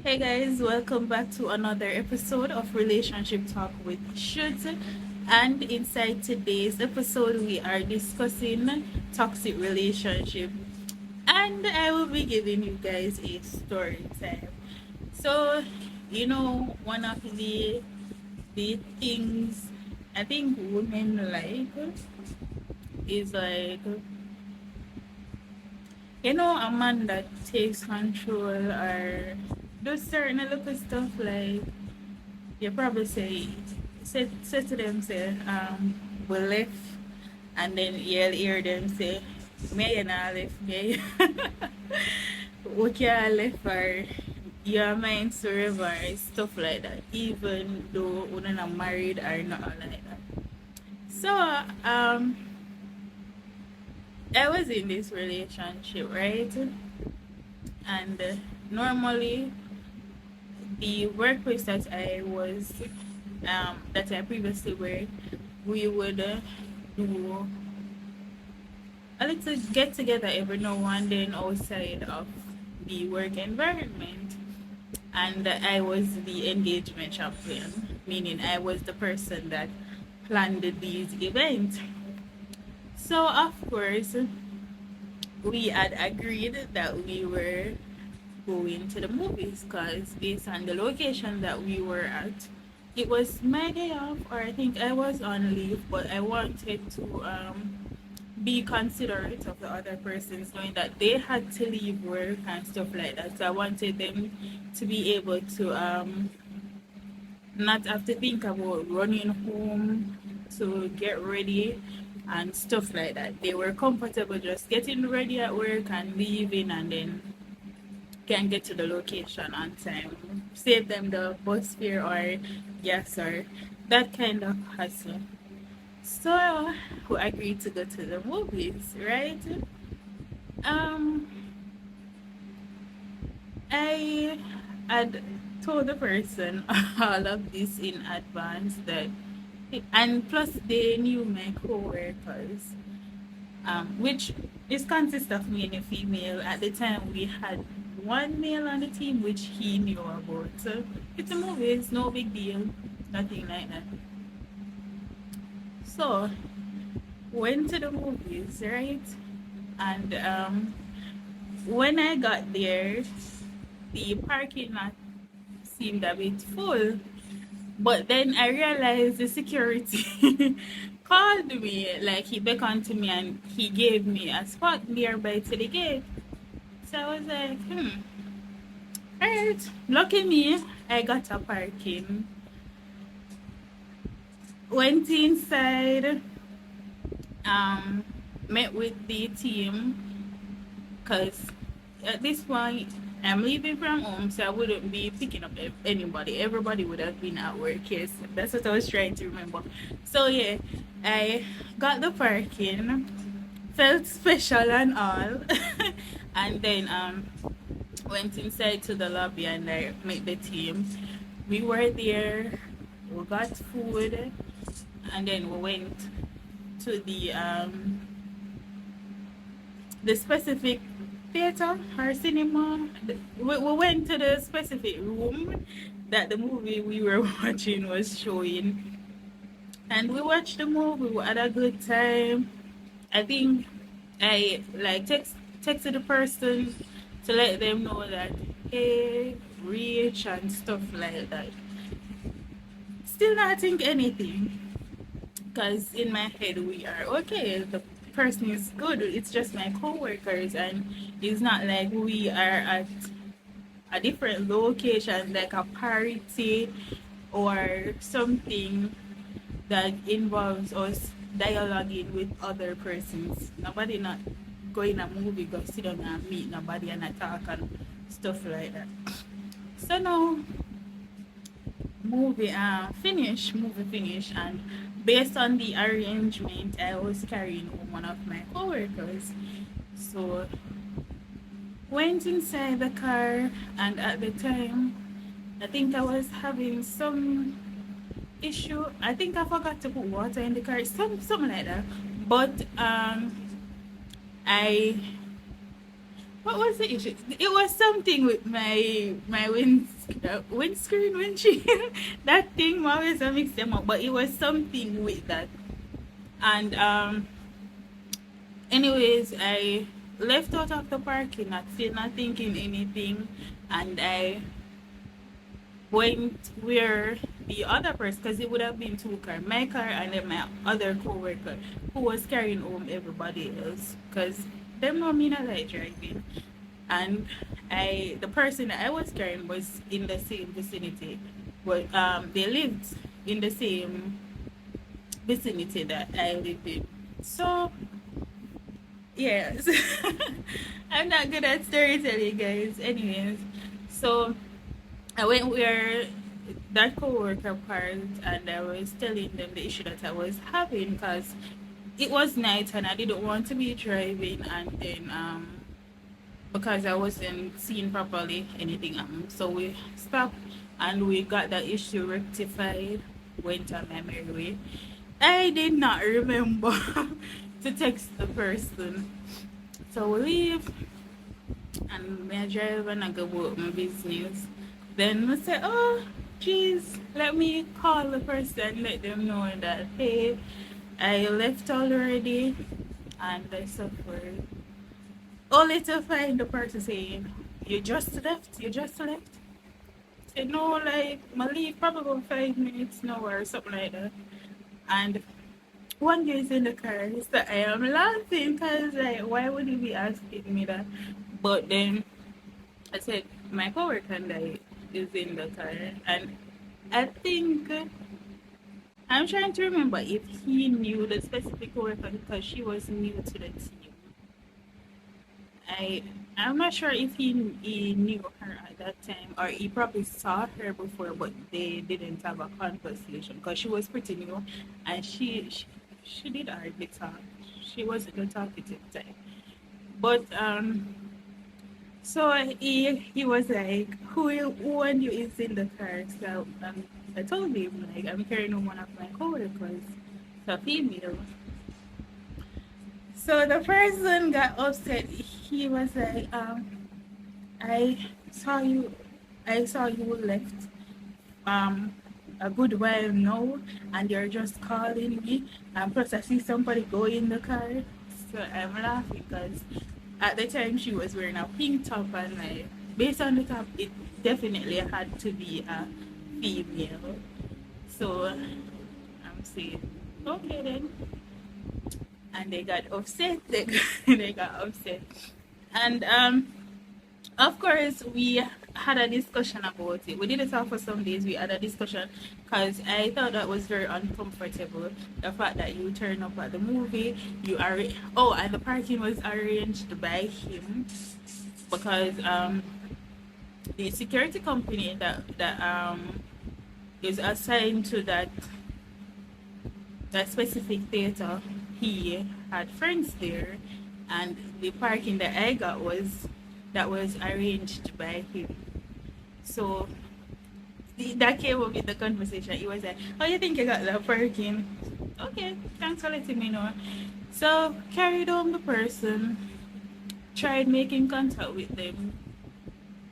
Hey guys, welcome back to another episode of Relationship Talk with Shuds. And inside today's episode, we are discussing toxic relationship. And I will be giving you guys a story time. So, one of the things I think women like is like a man that takes control or does certain little stuff like you probably say to them say we left and then you'll hear them say me and I left me we can't left or your mind forever stuff like that even though we're not married or not like that. So I was in this relationship, right? And normally the workplace that I previously worked, we would do a little get together every now and then outside of the work environment. And I was the engagement champion, meaning I was the person that planned these events. So of course, we had agreed that we were going to the movies because based on the location that we were at, it was my day off, or I think I was on leave, but I wanted to be considerate of the other persons, knowing that they had to leave work and stuff like that. So I wanted them to be able to not have to think about running home to get ready and stuff like that. They were comfortable just getting ready at work and leaving, and then can get to the location on time, save them the bus fare or gas or that kind of hassle. So we agreed to go to the movies, right? Um, I had told the person all of this in advance that, and plus they knew my co-workers, which is consist of me and a female. At the time, we had one male on the team, which he knew about. So it's a movie, it's no big deal, nothing like that. So went to the movies, right? And when I got there, the parking lot seemed a bit full. But then I realized the security called me, like he beckoned to me and he gave me a spot nearby to the gate. So I was like, alright. Lucky me, I got a parking. Went inside, um, met with the team, because at this point I'm leaving from home, so I wouldn't be picking up anybody. Everybody would have been at work. Yes, that's what I was trying to remember. So yeah, I got the parking, felt special and all, and then went inside to the lobby and I met the team. We were there. We got food, and then we went to the specific theater or cinema. We went to the specific room that the movie we were watching was showing, and we watched the movie. We had a good time. I think I like texted the person to let them know that hey, reach and stuff like that. Still not think anything, because in my head we are okay. The person is good. It's just my co-workers, and it's not like we are at a different location, like a party or something that involves us dialoguing with other persons. Nobody not going a movie, go sit down and meet nobody and talk and stuff like that. So now movie finish, and based on the arrangement I was carrying home one of my coworkers. So went inside the car, and at the time I think I was having some issue. I think I forgot to put water in the car, something like that. But I What was the issue? It was something with my windscreen windshield. That thing always mix them up, but it was something with that. And anyways, I left out of the parking lot, still not thinking anything, and I went where the other person, because it would have been two cars, my car and then my other co-worker, who was carrying home everybody else, because them know me not like driving. And the person that I was carrying was in the same vicinity, but they lived in the same vicinity that I lived in. So yes, I'm not good at storytelling, guys. Anyways, so I went where that co-worker parked, and I was telling them the issue that I was having, because it was night and I didn't want to be driving, and then because I wasn't seeing properly anything happened. So we stopped and we got that issue rectified, went on my merry way. I did not remember to text the person. So we leave and me drive and I go about my business. Then we say, oh geez, let me call the person, let them know that hey, I left already and I suffered. Only to find the person saying, you just left, you just left. Say no, like my leave probably about 5 minutes now or something like that. And one day is in the car, so I am laughing because like why would you be asking me that? But then I said my coworker and I is in the car, and I think I'm trying to remember if he knew the specific coworker because she was new to the team. I'm not sure if he knew her at that time or he probably saw her before, but they didn't have a conversation because she was pretty new and she did hardly talk. She wasn't the talkative type. But so he was like, who and you is in the car? So I told him like I'm carrying one of my coworkers, a female. So the person got upset. He was like, I saw you I saw you left a good while now and you're just calling me, and plus I see somebody go in the car. So I'm laughing because at the time she was wearing a pink top, and like based on the top it definitely had to be a female. So I'm saying, okay then. And they got upset. They got upset. And of course, we had a discussion about it. We didn't talk for some days. We had a discussion because I thought that was very uncomfortable. The fact that you turn up at the movie, and the parking was arranged by him because the security company that is assigned to that specific theater, he had friends there, and the parking that I got was arranged by him. So that came up in the conversation. He was like, "Oh, you think you got that parking? Okay, thanks for letting me know." So carried on the person, tried making contact with them.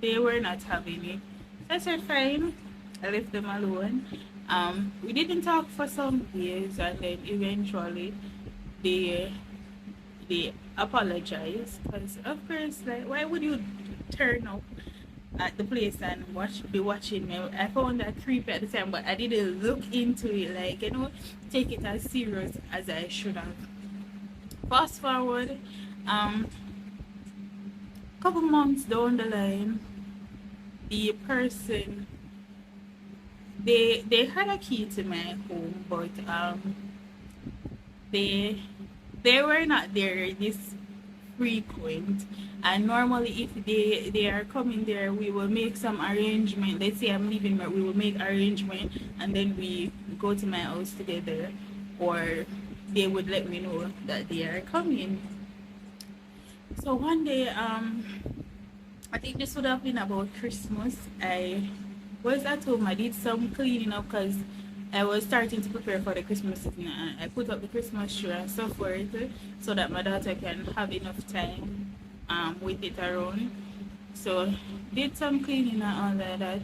They were not having it. I said, "Fine." I left them alone. We didn't talk for some years, and then eventually they they apologized because of course, like, why would you turn up at the place and be watching me? I found that creepy at the time, but I didn't look into it, like, take it as serious as I should have. Fast forward, couple months down the line, the person, they had a key to my home, but they they were not there this frequent. And normally, if they are coming there, we will make some arrangement. Let's say I'm leaving, but we will make arrangement, and then we go to my house together, or they would let me know that they are coming. So one day, I think this would have been about Christmas. I was at home. I did some cleaning up because I was starting to prepare for the Christmas season. I put up the Christmas tree and so forth so that my daughter can have enough time with it around. So did some cleaning and all like that.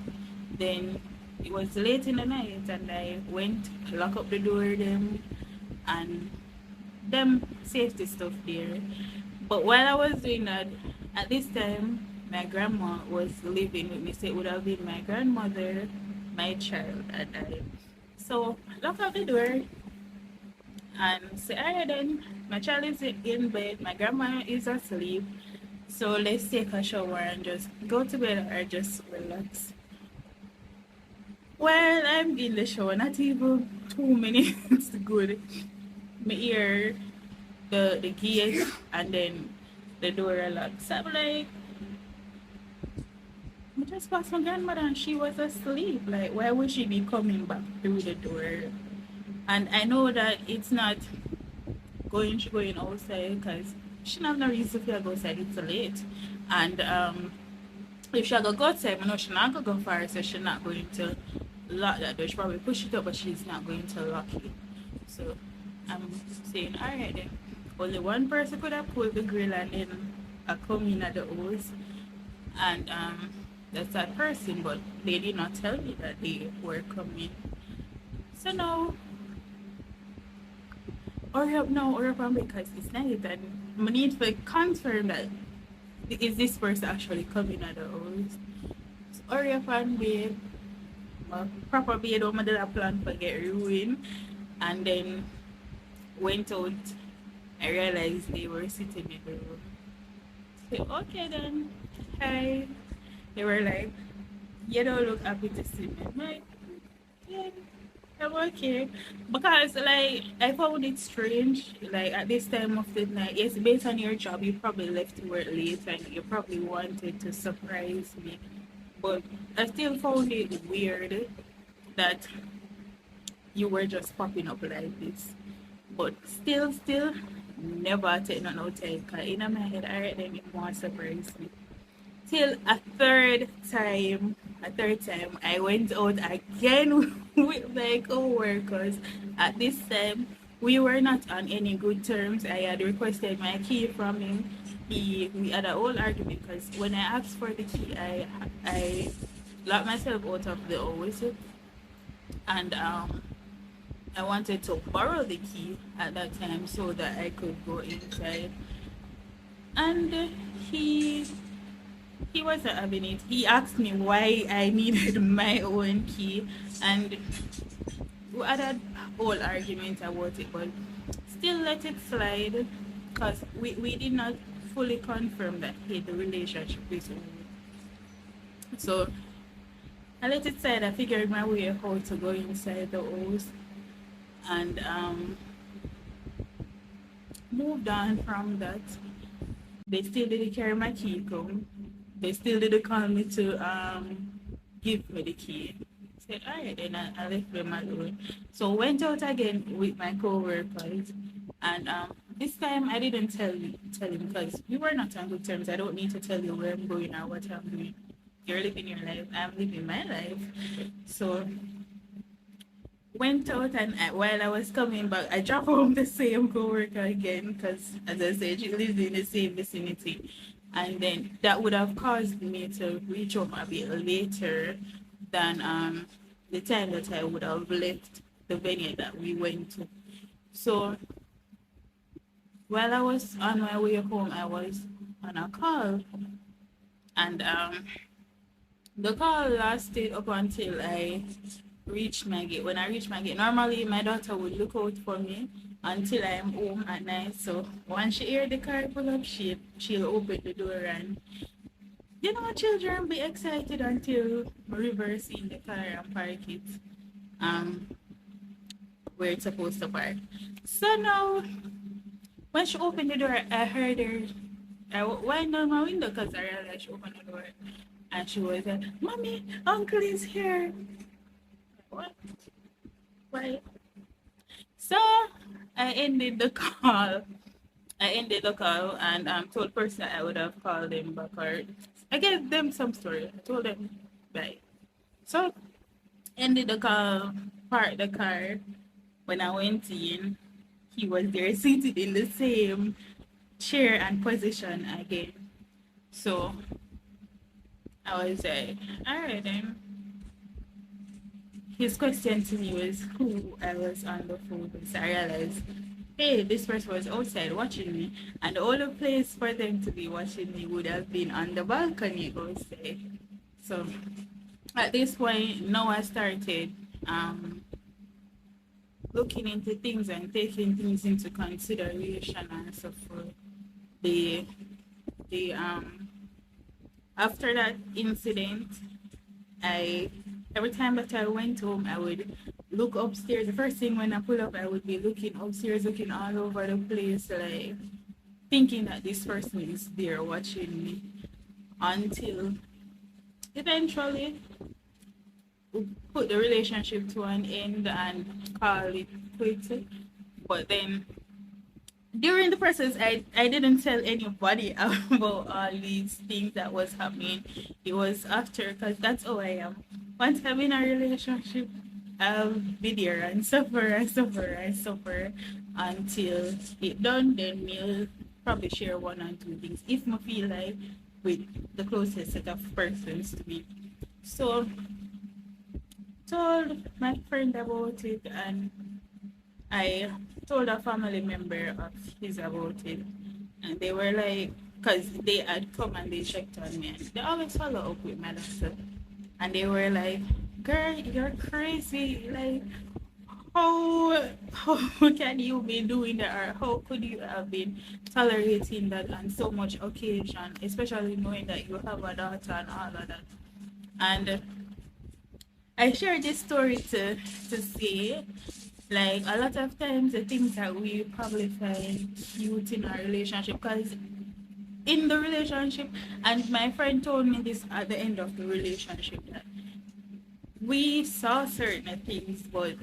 Then it was late in the night and I went lock up the door them and them safety stuff there. But while I was doing that, at this time my grandma was living with me, so it would have been my grandmother, my child, and I. So lock up the door and say, alright then, my child is in bed, my grandma is asleep. So let's take a shower and just go to bed or just relax. Well, I'm in the shower, not even 2 minutes good. Me hear the gate and then the door locked. So I'm like, I just passed my grandmother and she was asleep. Like, why would she be coming back through the door? And I know that it's not going outside because she not have no reason to go outside. It's late. And if she go outside, I know she not gonna go far, so she's not going to lock that door. She probably push it up, but she's not going to lock it. So I'm saying, alright then. Only one person could have pulled the grill and then I come in at the house. And that's that person, but they did not tell me that they were coming. So now, hurry up now, hurry up because it's night and we need to confirm that is this person actually coming at the house. So hurry up and babe. Proper bed home, I did a plan for get ruined and then went out. I realized they were sitting in the room. So okay then. Hi. They were like, you don't look happy to see me. I'm like, yeah, I'm okay. Because like I found it strange, like at this time of the night, yes, based on your job, you probably left work late and you probably wanted to surprise me. But I still found it weird that you were just popping up like this. But still, never take no no time. Cause in my head, alright, then it want to surprise me. Till a third time, I went out again with my co-workers. At this time, we were not on any good terms. I had requested my key from him. We had a whole argument because when I asked for the key, I locked myself out of the house and I wanted to borrow the key at that time so that I could go inside. And he wasn't having it. He asked me why I needed my own key, and we had a whole argument about it, but still let it slide because we did not fully confirm that hey, the relationship is over. So I let it slide. I figured my way how to go inside the house and moved on from that. They still didn't carry my key home. They still didn't call me to give me the key. Said, alright, then I left them alone. So went out again with my co-workers and this time I didn't tell him because we were not on good terms. I don't need to tell you where I'm going or what I'm doing. You're living your life, I'm living my life. So went out and while I was coming back, I dropped home the same coworker again because, as I said, she lives in the same vicinity. And then that would have caused me to reach home a bit later than the time that I would have left the venue that we went to. So while I was on my way home, I was on a call, and the call lasted up until I reached my gate. When I reached my gate, normally my daughter would look out for me until I'm home at night. So once she hear the car pull up, she'll open the door and children be excited until reverse in the car and park it um where it's supposed to park. So now when she opened the door, I heard her. I went down my window because I realized she opened the door. And she was like, Mommy, Uncle is here. What? Why? So I ended the call. I ended the call and told person I would have called them back or I gave them some story. I told them bye. So ended the call, parked the car. When I went in, he was there seated in the same chair and position again. So I was like, all right then. His question to me was who I was on the phone with. So I realized, hey, this person was outside watching me, and the only place for them to be watching me would have been on the balcony outside. So at this point, now I started um, looking into things and taking things into consideration and so forth. The the after that incident, I every time that I went home, I would look upstairs. The first thing when I pull up, I would be looking upstairs, looking all over the place, like thinking that this person is there watching me until eventually we put the relationship to an end and call it quits. But then during the process, I didn't tell anybody about all these things that was happening. It was after, because that's how I am. Once I'm in a relationship, I'll be there and suffer and suffer and suffer until it done. Then we'll probably share one or two things if I feel like with the closest set of persons to me. So told my friend about it, and I told a family member of his about it, and they were like, because they had come and they checked on me, and they always follow up with my doctor, and they were like, "Girl, you're crazy! Like, how can you be doing that, or how could you have been tolerating that on so much occasion, especially knowing that you have a daughter and all of that?" And I share this story to say, like, a lot of times the things that we probably find cute in our relationship, because in the relationship, and my friend told me this at the end of the relationship, that we saw certain things, but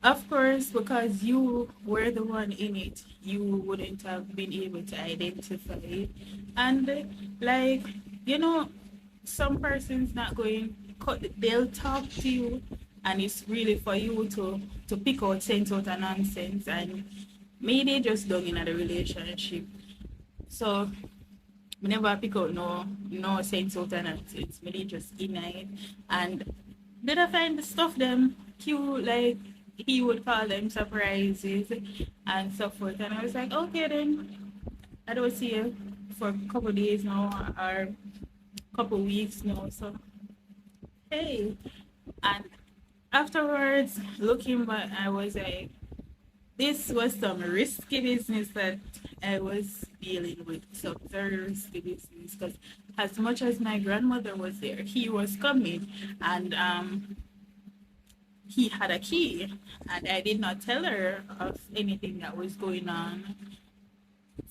of course, because you were the one in it, you wouldn't have been able to identify it. And like, you know, some person's not going, they'll talk to you, and it's really for you to pick out sense out of nonsense, and maybe just done in a relationship. So we never pick out no sense out of nonsense. Maybe just in it. And did I find the stuff them cute, like he would call them surprises and so forth. And I was like, okay then, I don't see you for a couple of days now or couple of weeks now. So hey. And afterwards, looking back, I was like, this was some risky business that I was dealing with. Some very risky business, because as much as my grandmother was there, he was coming, and he had a key, and I did not tell her of anything that was going on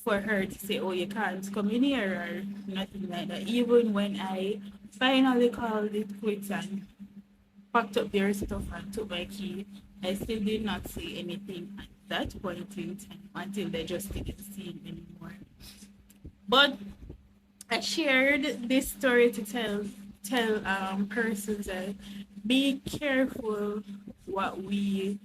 for her to say, oh, you can't come in here or nothing like that. Even when I finally called it quits and packed up their stuff and took my key, I still did not say anything at that point in time until they just didn't see him anymore. But I shared this story to tell persons that be careful what we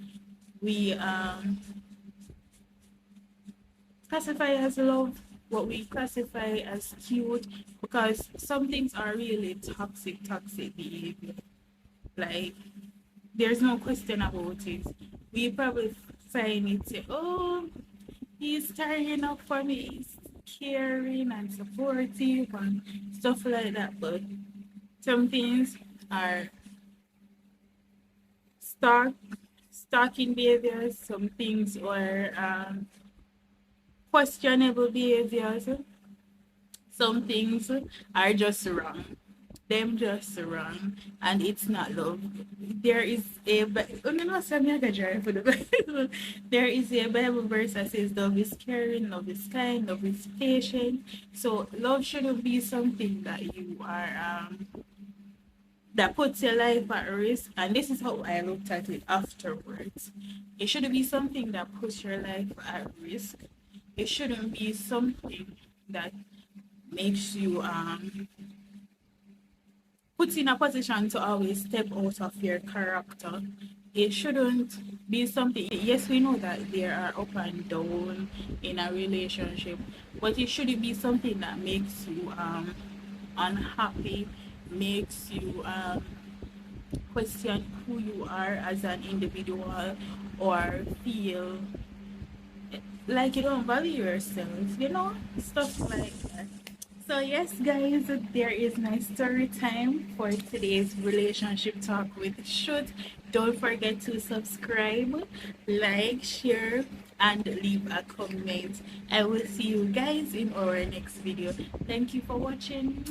classify as love, what we classify as cute, because some things are really toxic behavior. Like, there's no question about it. We probably find it, say, oh, he's carrying up for me, he's caring and supportive and stuff like that. But some things are stalk, stalking behaviors, some things are questionable behaviors, some things are just wrong. Them just wrong, and it's not love. There is a oh, no, no, sorry, I got dry for the Bible. There is a Bible verse that says love is caring, love is kind, love is patient. So love shouldn't be something that you are that puts your life at risk. And this is how I looked at it afterwards. It shouldn't be something that puts your life at risk. It shouldn't be something that makes you puts you in a position to always step out of your character. It shouldn't be something. Yes, we know that there are up and down in a relationship, but it shouldn't be something that makes you unhappy, makes you question who you are as an individual, or feel like you don't value yourself, stuff like that. So yes, guys, there is my story time for today's relationship talk with Shuds. Don't forget to subscribe, like, share, and leave a comment. I will see you guys in our next video. Thank you for watching.